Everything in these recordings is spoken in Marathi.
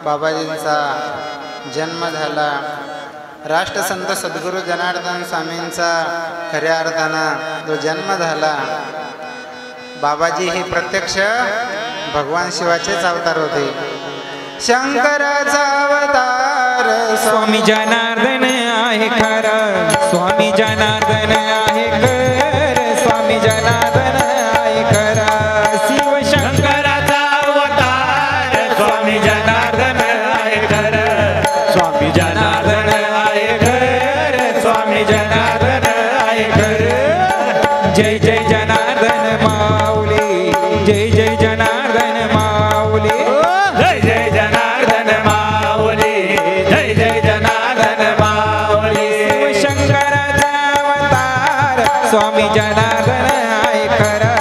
बाबाजींचा जन्म झाला। राष्ट्रसंत सद्गुरू जनार्दन स्वामींचा खऱ्या अर्थानं जो जन्म झाला, बाबाजी हे प्रत्यक्ष भगवान शिवाचेच अवतार होते। शंकराचा अवतार स्वामी जनार्दन आहे खरं, स्वामी जनार्दन आहे खरं, स्वामी जनार्दन आहे खरं। शिव शंकराचा अवतार स्वामी जनार्दन आहे खरं, स्वामी जनार्दन आहे खरं, स्वामी जनार्दन आहे खरं। जय जय जनार्दन माऊली, जय जय जनार्दन माऊली, जय जय जनार्दन माऊली, जय जय जनार्दन माऊली। शिव शंकराचा अवतार स्वामी जनार्दन आहे खरं,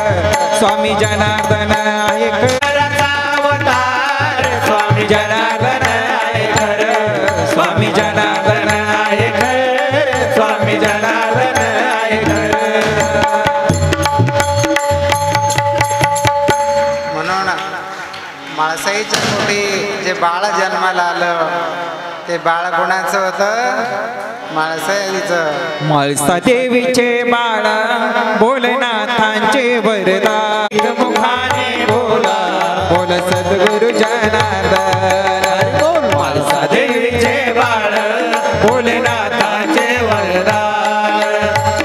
स्वामी जनार्दन आहे खरं। अवतार स्वामी जनार्दन आहे खरं, स्वामी जनार्दन आहे खरं, स्वामी जनार्दन आहे खरं। म्हणून माळसाईच्या पोटी जे बाळ जन्माला आलं ते बाळ कोणाचं होतं? माळसाईचं। माळसा देवीचे बाळ भोलेनाथांचे वरदान, मुखाने बोला बोल सद्गुरु जनार्दन। माळसा देवीचे बाळ भोलेनाथांचे वरदान,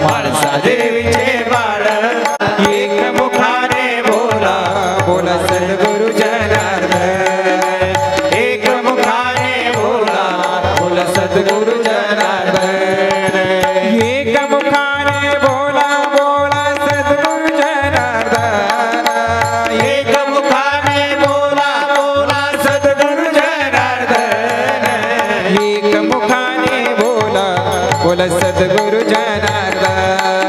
माळसा देवीचे बाळ एक मुखाने बोला बोल सद्गुरु जनार्दन, एक मुखाने बोला बोल सद्गुरु जनार्दन, एक मुखाने बोला बोला सद्गुरु जनार्दन, एक मुखाने बोला बोला सद्गुरु जनार्दन, एक मुखाने बोला बोला सद्गुरु जनार्दन,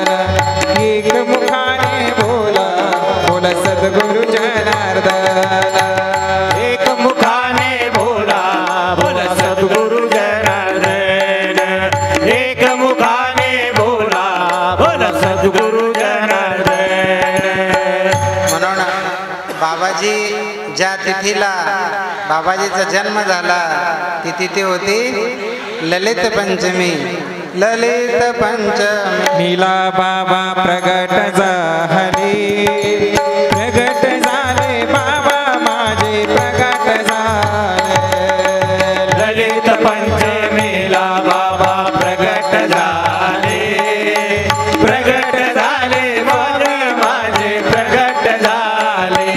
एक मुखाने बोला बोला सद्गुरु जनार्दन, एक मुखाने बोला बोला सद्गुरु जनार्दन, एक मुखाने बोला बोला सद्गुरु जनार्दन। म्हणून बाबाजी ज्या तिथीला बाबाजीचा जन्म झाला ती तिथी होती ललित पंचमी। ललित पंचमी नीला बाबा प्रगट झाले, प्रगट झाले बाबा माझे प्रगट झाले। ललित पंचमीला बाबा प्रगट झाले, प्रगट झाले वर माझे प्रगट झाले,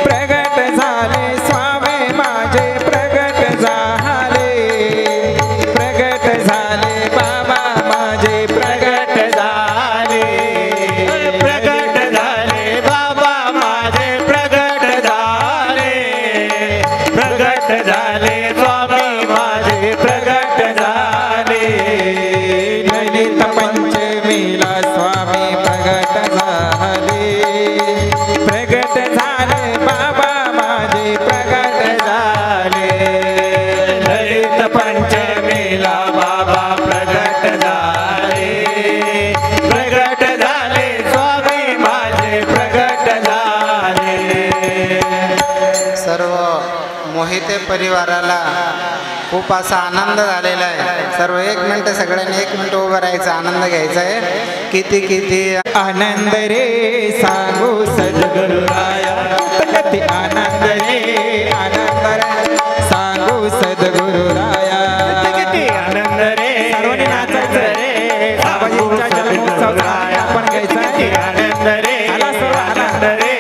प्रगट झाले स्वामी माझे प्रगट झाले, प्रगट झाले बाबा माझे प्रगट झाले, प्रगट झाले बाबा माझे प्रगट झाले, प्रगट झाले स्वामी माझे प्रगट झाले। ललित पंचमीला स्वामी प्रगट झाले, प्रगट झाले बाबा माझे प्रगट झाले। ललित पंचमीला बाबा प्रगट झाले, प्रगट झाले स्वामी माझे प्रगट झाले। सर्व मोहिते परिवाराला खूप असा आनंद झालेला आहे। सर्व 1 मिनिट सगळ्यांनी 1 मिनिट उभं राहायचं, आनंद घ्यायचा आहे। किती किती आनंद रे सांगू सद्गुरुराया, किती आनंद रे आनंद रे सांगू सद्गुरुराया, किती आनंद रे सर्वांनी नाचायचं रे बाबाजींच्या जन्मोत्सवाचा आपण घ्यायचा आहे। आनंद रे आनंद रे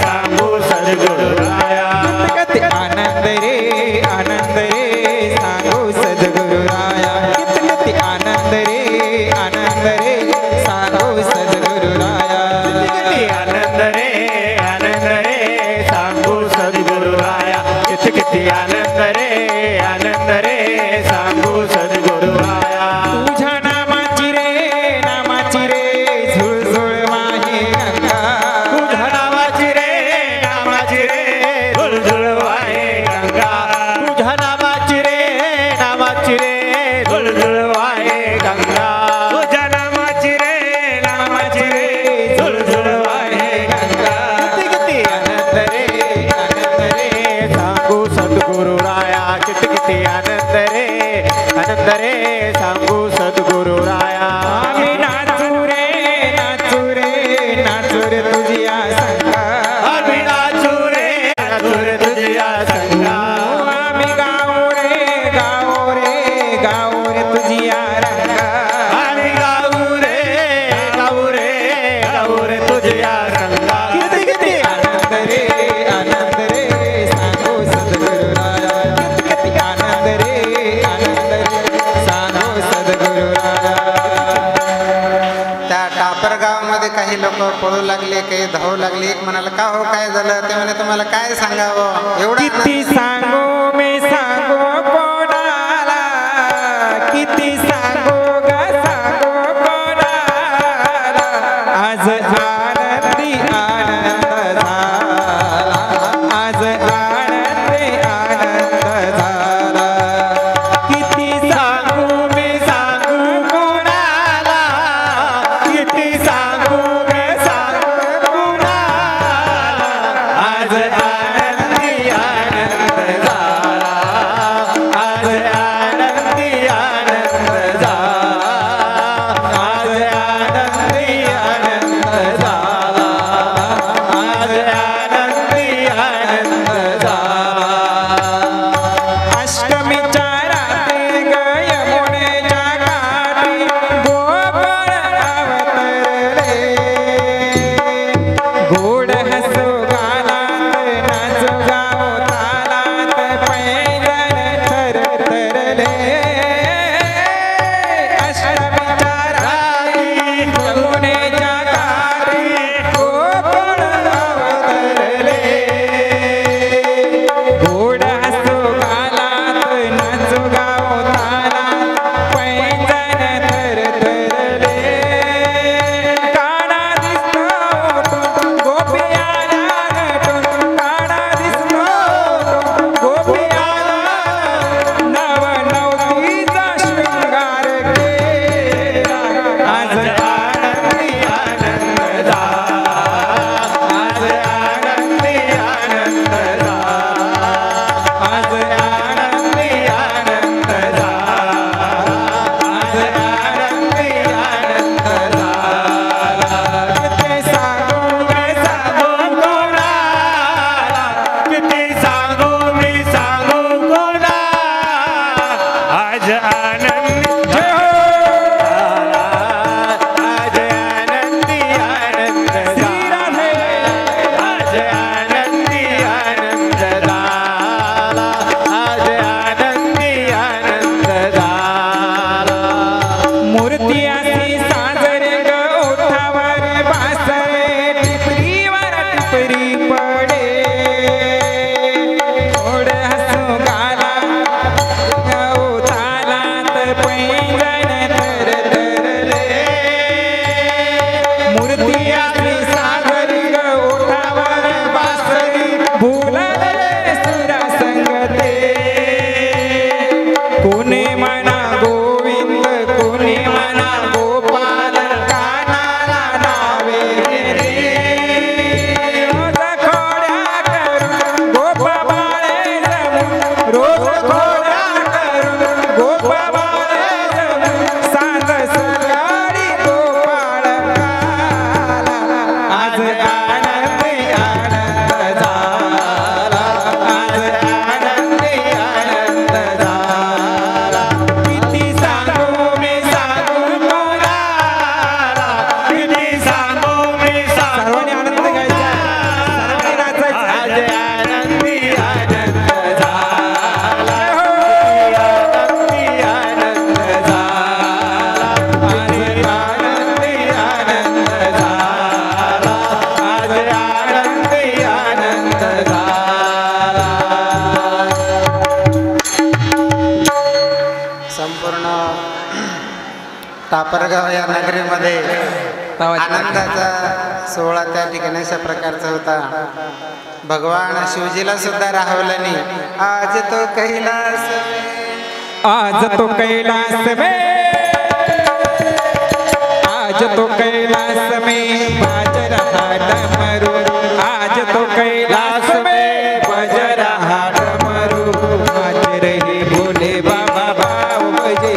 सांगू सद्गुरुराया, किती आनंद रे आनंद रे सांगू सद्गुरुराया, किती आनंद रे आनंद रे सांगू सद्गुरुराया, किती आनंद रे सांगू सद्गुरुराया, किती आनंद रे सांगू सद्गुरुराया। तुझ्या नामाची रे झुळझुळ वाहे गंगा, तुझ्या नामाची रे झुळझुळ वाहे गंगा, तुझ्या नामाची रे झुळझुळ वाहे गंगा, तुझ्या नामाची रे झुळझुळ वाहे गंगा, किती आनंद रे सांगू सद्गुरुराया, आनंद रे सांगू सद्गुरु राया आम्ही नाचू रे तुझिया संगा आम्ही नाचू रे तुझ्या संगा आम्ही गाऊ रे तुझिया रंगा आम्ही गाऊ रे तुझ्या संगा किती किती आनंद रे सांगो सद्गुरु राया किती आनंद रे सांगो सद्गुरु राया त्या टापर गावामध्ये काही लोक पळू लागले, काही धावू लागले. एक म्हणाला का हो काय झालं? ते म्हणे तुम्हाला काय सांगावं एवढं किती सांगू मी सांगू कोणाला किती सांगू ग सांगू कोणाला आज आनंदी आनंद झाला आज आनंदी आनंद झाला किती सांगू मी सांगू कोणाला किती सांगू गे सांगू कोणाला आज आनंदी आनंद झाला आज आनंदी आनंद झाला आज आनंदी आनंद झाला आज आनंदी आनंद झाला अष्टमीच्या रात्री ग यमुनेच्या काठी गोपाळ अवतरले गोड हसू गालात नाचू गाऊ तालात पैंजण थरथरले अष्टमीच्या रात्री यमुनेच्या काठी गोपाळ अवतरले गोड हसू गालात नाचू गाऊ तालात पैंजण थरथरले काना दिसतो गोपियाला नटून काना दिसतो गोपियाला नवनवतीचा शृंगार केला आज आनंदी आनंद झाला आज आनंदी आनंद झाला आज आनंदी आनंद झाला आज आनंदी आनंद झाला किती सांगू ग सांगू कोणाला किती सांगू मी सांगू कोणाला आज आनंदी झाला आज आनंदी आनंद झाला आज आनंदी आनंद झाला आज आनंदी आनंद झाला मूर्ती अशी साजरे ग ओठावर बासरे टिपरीवर टिपरी पडे गोड हसू गाला गाऊ तालात पैंजण थरथरले मूर्ती अशी साजरे ग ओठावर बासरी भुलले सुरा संगते कोणी म्हणा गोविंद कोणी म्हणा गोपाल कानाला नावे घेते रोज खोड्या करून गोप बाळे जमून रोज खोड्या करून गोप बाळे जमून सांज सकाळी गोपाळ काला आज आनंदी आनंद झाला आज आनंदी आनंद झाला किती सांगू मी सांगू कोणाला किती सांगू मी सांगू सर्वांनी आनंद घ्यायचा सर्वांनी नाचायचं आज आनंदी आनंद झाला आनंदी आनंद झाला आज आनंदी आनंद झाला आज आनंदी आनंद झाला संपूर्ण टापरगाव या नगरीमध्ये आनंदाचा सोहळा त्या ठिकाणी अशा प्रकारचा होता. भगवान शिवजीला सुद्धा राहवलं नाही. आज तो कैलास आज तो कैलास में आज तो कैलास में बाज रहा डमरू आज तो कैलास में बज रहा डमरू नाच रहे भोले बाबा बाबू बजे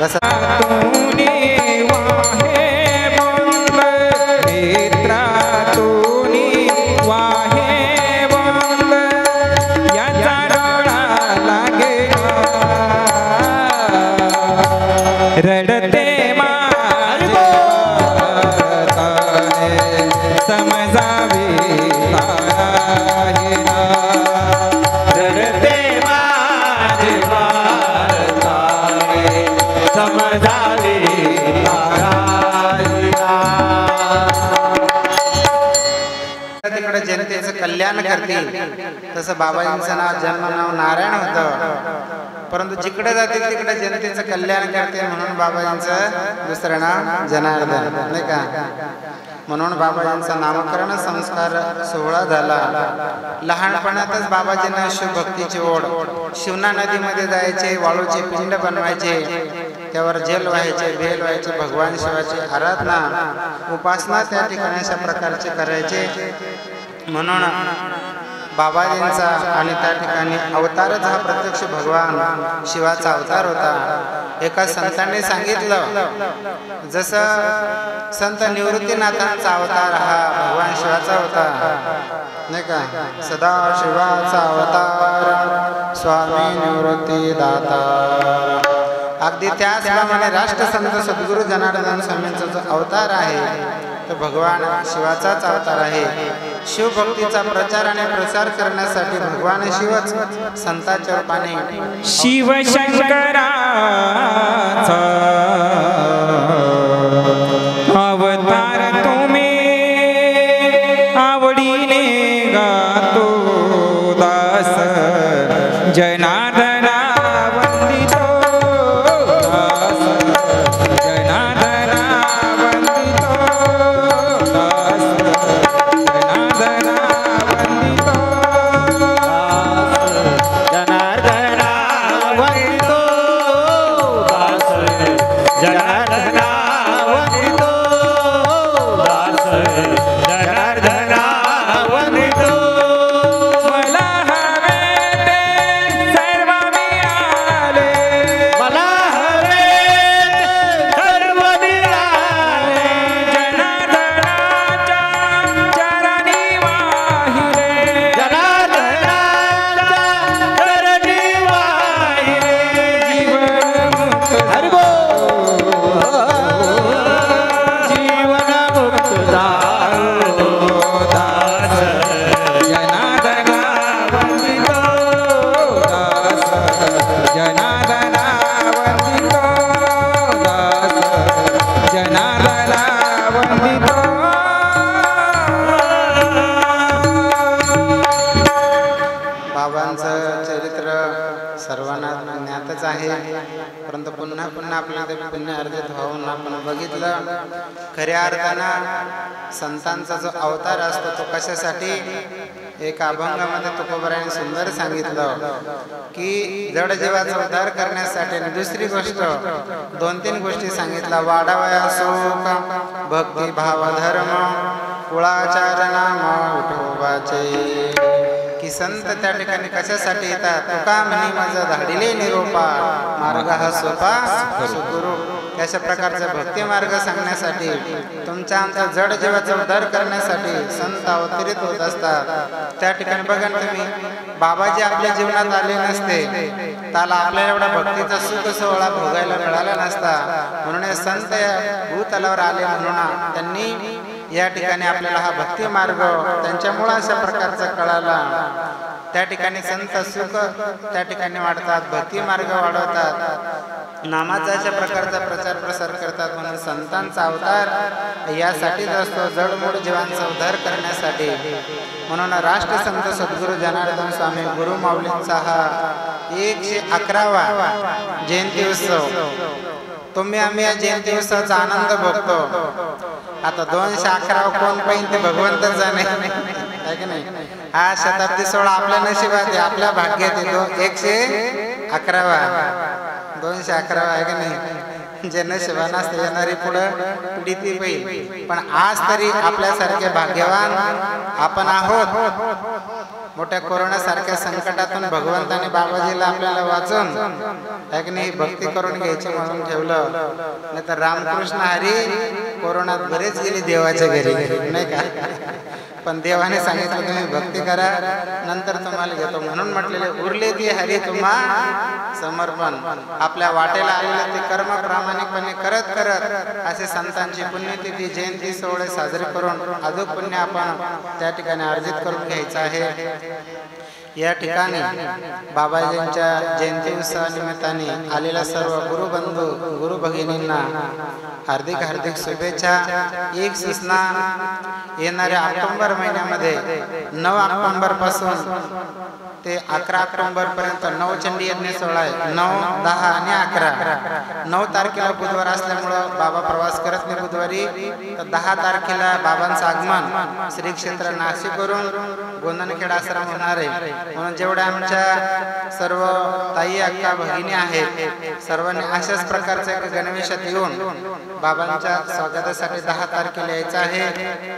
कसं तूने वाहे बंद नेत्रातूनी वाहे बंद याचा डोळा लागे रडते माझे तारे समजावे तारे ना रडते माझे तारे समजावे तिकडे जनतेचं कल्याण करतील तसं बाबाजींचं नाव जन्म नाव नारायण होतं, परंतु जिकडे जातील तिकडे जनतेचं कल्याण करते म्हणून बाबाजींचं दुसरं नाव जनार्दन नाही का. म्हणून बाबाजींचा नामकरण संस्कार सोहळा झाला. लहानपणातच बाबाजींना शिवभक्तीची ओढ. शिवना नदीमध्ये जायचे, वाळूचे पिंड बनवायचे, त्यावर जेल व्हायचे, बेल व्हायचे, भगवान शिवाची आराधना उपासना त्या ठिकाणी अशा प्रकारचे करायचे. म्हणून बाबाजींचा आणि त्या ठिकाणी अवतारच हा प्रत्यक्ष भगवान शिवाचा अवतार होता. एका संतांनी सांगितलं, जसं संत निवृत्तीनाथांचा अवतार हा भगवान शिवाचा होता नाही का. सदा शिवाचा अवतार स्वामी निवृत्ती दाता. अगदी त्याचप्रमाणे राष्ट्रसंत सद्गुरू जनार्दन स्वामींचा जो अवतार आहे तो भगवान शिवाचाच अवतार आहे. शिवभक्तीचा प्रचार आणि प्रसार करण्यासाठी भगवान शिवच संतांच्या रूपाने शिवशंकराचा अवतार तुम्ही आवडीने गातो दास जनार्दना वंदितो दास जनार्दना वंदितो दास जनार्दना वंदितो जनार्दना वंदितो दास जनार्दना वंदितो दास जनार्दना वंदितो. मला हवे ते सर्व मिळाले मला हवे सर्व मिळाले जनार्दनाच्या चरणी वाहिले जनार्दनाच्या चरणी वाहिले हरि बोल. जीवन मुक्त झालो दास जनार्दना वंदितो दास जनार्दना वंदितो दास जनार्दना वंदितो. बाबांचं चरित्र सर्वांना ज्ञातच आहे, परंतु पुन्हा पुन्हा आपल्याला ते पुण्य अर्जित व्हावून आपण बघितलं. खऱ्या अर्थानं संतांचा जो अवतार असतो तो कशासाठी, एक अभंगामध्ये तुकोबराने सुंदर सांगितलं की जड जीवाचा उद्धार करण्यासाठी. आणि दुसरी गोष्ट 2-3 गोष्टी सांगितल्या. वाढावया सुख भक्ती भाव धर्म कुळाचार नाम विठोबाचे. की संत त्या ठिकाणी कशासाठी येतात, तुका म्हणी माझा धाडिले निरोपा मार्ग हा सोपा सुखरूप. अशा प्रकारचा भक्ती मार्ग सांगण्यासाठी, तुमच्या आमचा जड जीवाचा उद्धार करण्यासाठी संत अवतरित होत असतात. त्या ठिकाणी बघा ना तुम्ही, बाबाजी आपल्या जीवनात आले नसते, त्याला आपल्या एवढा भक्तीचा सुख सोहळा भोगायला मिळाला नसता. म्हणून हे संत भूतलावर आले म्हणून त्यांनी या ठिकाणी आपल्याला हा भक्ती मार्ग त्यांच्यामुळे अशा प्रकारचा कळाला. त्या ठिकाणी संत सुख त्या ठिकाणी वाढतात, भक्ती मार्ग वाढवतात, नामाचा अशा प्रकारचा प्रचार प्रसार करतात. म्हणून संतांचा अवतार यासाठीच असतो, जडमूळ जीवांचा उद्धार करण्यासाठी. म्हणून राष्ट्रसंत सद्गुरू जनार्दन स्वामी गुरु माऊलींचा हा 111वा जयंती उत्सव. तुम्ही आम्ही या जयंती उत्सवाचा आनंद बघतो. आता 211 कोण पाहिजे ते भगवंत जाणे आहे की नाही. हा शताब्दी सोहळा आपल्या नशिबात आहे, आपल्या भाग्यात येतो. 111वा 211 आहे की नाही. जे नशिबान असते येणारी पुढं पिढी ती पाहिजे. पण आज तरी आपल्यासारखे भाग्यवान आपण आहोत मोठ्या कोरोनासारख्या संकटातून भगवंताने बाबाजीला आपल्याला वाचून एक नाही भक्ती करून घ्यायची म्हणून ठेवलं. नाही तर रामकृष्ण हरी कोरोनात बरेच गेले देवाच्या घरी नाही का. पण देवाने सांगितलं तुम्ही भक्ती करा नंतर तुम्हाला घेतो म्हणून म्हटलेले उरले ती हरी तुम्हा समर्पण. आपल्या वाटेला आलेलं ते कर्म प्रामाणिकपणे करत करत असे संतांची पुण्यतिथी जयंती सोहळे साजरे करून अधिक पुण्य आपण त्या ठिकाणी अर्जित करून घ्यायचं आहे. या ठिकाणी बाबाजींच्या जयंती उत्सवानिमित्ताने आलेल्या सर्व गुरुबंधू गुरु भगिनींना हार्दिक हार्दिक शुभेच्छा. एक सूचना, येणाऱ्या ऑक्टोबर महिन्यामध्ये 9 ऑक्टोबर पासून ते 11 ऑक्टोबर पर्यंत नवचंडी यज्ञ सोहळा आहे. 9, 10 आणि 11. 9 तारखेला बुधवार असल्यामुळं बाबा प्रवास करत नाही बुधवारी. तर 10 तारखेला बाबांचं आगमन श्री क्षेत्र नाशिकवरून गोंदनखेड आश्रम होणार आहे. म्हणून जेवढ्या आमच्या सर्व ताई अक्का भगिनी आहेत सर्वांनी अशाच प्रकारच्या गणवेशात येऊन बाबांच्या स्वागतासाठी 10 तारखेला यायचं आहे.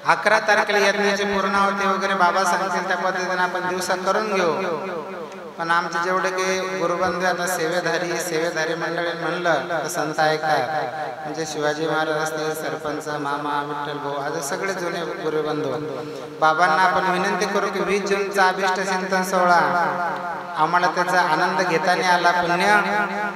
11 तारखेला यज्ञाची पूर्णाहुती वगैरे बाबा सांगतील त्या पद्धतीने आपण दिवसा करून घेऊ. पण आमचे जेवढे काही गुरुबंधू आता सेवेधारी मंडळी म्हणलं तर संत ऐकतात. म्हणजे शिवाजी महाराज असतील, सरपंच, मामा, विठ्ठल भाऊ, आज सगळे जुने गुरुबंधू. बाबांना आपण विनंती करू की 20 जूनचा अभिष्ट चिंतन सोहळा आम्हाला त्याचा आनंद घेता नाही आला पुण्य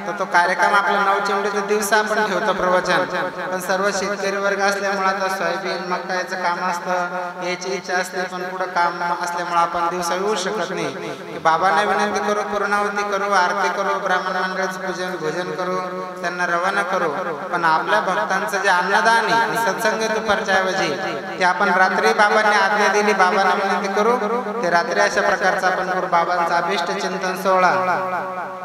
तर तो कार्यक्रम आपला नवचंडीच्या दिवसा आपण ठेवतो प्रवचन. पण सर्व शेतकरी वर्ग असल्यामुळे आता सोयाबीन मका याचं काम असतं, याची इच्छा असते पण पुढं काम असल्यामुळे आपण दिवसा येऊ शकत नाही. बाबांना विनंती करू, पूर्णाहुती करू, आरती करू, ब्राह्मण मंडळाचं पूजन भोजन करू, त्यांना रवाना करू. पण आपल्या भक्तांचं जे अन्नदान आहे सत्संग दुपारच्या ऐवजी ते आपण रात्री बाबांनी आज्ञा दिली, बाबांना विनंती करू ते रात्री अशा प्रकारचा आपण करू. बाबांचा अभिष्ट चिंतन सोहळा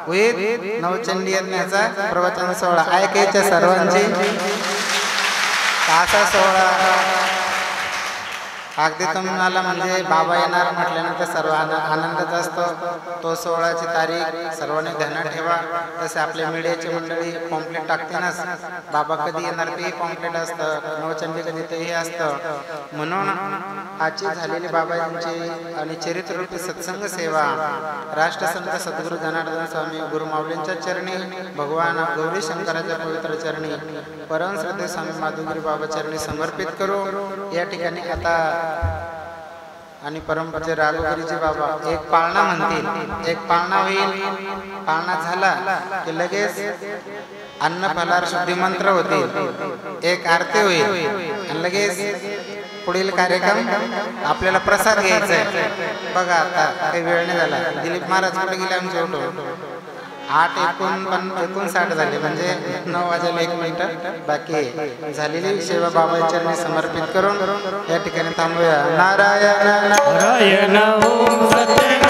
होईल. नवचंडी यज्ञाचा प्रवचन सोहळा ऐकायच्या सर्वांची. असा सोहळा अगदी तुम्हाला म्हणजे बाबा येणार म्हटल्यानंतर सर्व आनंदच असतो. तो सोहळ्याची तारीख सर्वांनी ध्यानात ठेवा. तसे आपल्या मीडियाची मंडळी पॉम्पलेट टाकतेनच बाबा कधी येणार तेही पॉम्पलेट असतं, नवचंडी कधी तेही असतं. म्हणून आजची झालेली बाबांची आणि चरित्ररूपी सत्संग सेवा राष्ट्रसंत सद्गुरू जनार्दन स्वामी गुरुमाऊलींच्या चरणी, भगवान गौरी शंकराच्या पवित्र चरणी, परम श्रद्धे स्वामी माधुगिरी बाबा चरणी समर्पित करू. या ठिकाणी आता आणि परमपूज्य राघोगरीजी बाबा एक पाळणा म्हणतील, एक पाळणा होईल. पाळणा झाला की लगेच अन्न फलार शुद्धी मंत्र होतील, एक आरती होईल आणि लगेच पुढील कार्यक्रम आपल्याला प्रसाद घ्यायचा आहे. बघा आता काही वेळ नाही झाला. दिलीप महाराज कुठे गेले आमचे ऑटो? 8:59 झाले म्हणजे 9 वाजायला 1 मिनिट बाकी झालेली सेवा बाबा चरणी समर्पित करून या ठिकाणी थांबूया. नारायण नारायण ओम सत्य